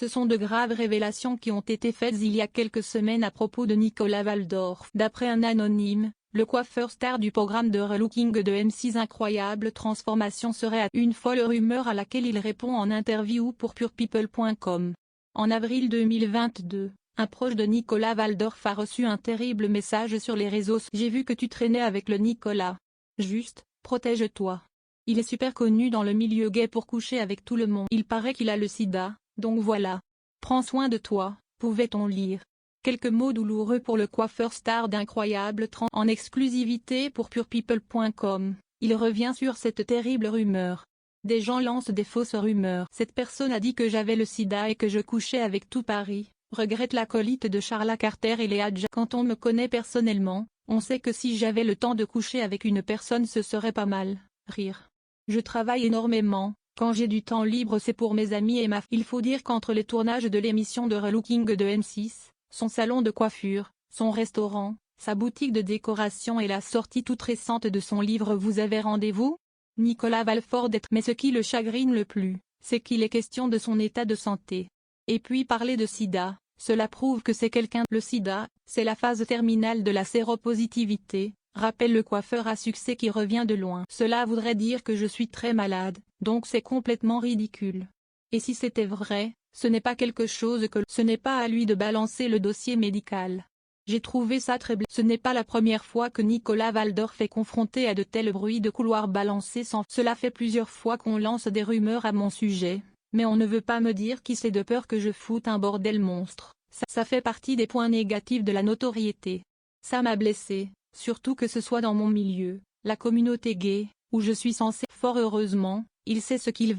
Ce sont de graves révélations qui ont été faites il y a quelques semaines à propos de Nicolas Waldorf. D'après un anonyme, le coiffeur star du programme de relooking de M6 Incroyable Transformation serait une folle rumeur à laquelle il répond en interview pour purepeople.com. En avril 2022, un proche de Nicolas Waldorf a reçu un terrible message sur les réseaux. J'ai vu que tu traînais avec le Nicolas. Juste, protège-toi. Il est super connu dans le milieu gay pour coucher avec tout le monde. Il paraît qu'il a le sida, donc voilà. Prends soin de toi, pouvait-on lire. Quelques mots douloureux pour le coiffeur star d'Incroyable en exclusivité pour purepeople.com. Il revient sur cette terrible rumeur. Des gens lancent des fausses rumeurs. Cette personne a dit que j'avais le sida et que je couchais avec tout Paris, regrette l'acolyte de Charla Carter et Léa Jack. Quand on me connaît personnellement, on sait que si j'avais le temps de coucher avec une personne ce serait pas mal. Rire. Je travaille énormément, quand j'ai du temps libre c'est pour mes amis et ma. Il faut dire qu'entre les tournages de l'émission de relooking de M6, son salon de coiffure, son restaurant, sa boutique de décoration et la sortie toute récente de son livre Vous avez rendez-vous ? Nicolas Waldorf mais ce qui le chagrine le plus, c'est qu'il est question de son état de santé. Et puis parler de sida, cela prouve que c'est quelqu'un. Le sida, c'est la phase terminale de la séropositivité, rappelle le coiffeur à succès qui revient de loin. Cela voudrait dire que je suis très malade, donc c'est complètement ridicule. Et si c'était vrai, ce n'est pas quelque chose que. Ce n'est pas à lui de balancer le dossier médical. J'ai trouvé ça très blessant. Ce n'est pas la première fois que Nicolas Waldorf est confronté à de tels bruits de couloir balancés sans. Cela fait plusieurs fois qu'on lance des rumeurs à mon sujet, mais on ne veut pas me dire qui c'est de peur que je foute un bordel monstre. Ça fait partie des points négatifs de la notoriété. Ça m'a blessé, surtout que ce soit dans mon milieu, la communauté gay, où je suis censé. Fort heureusement, il sait ce qu'il vaut.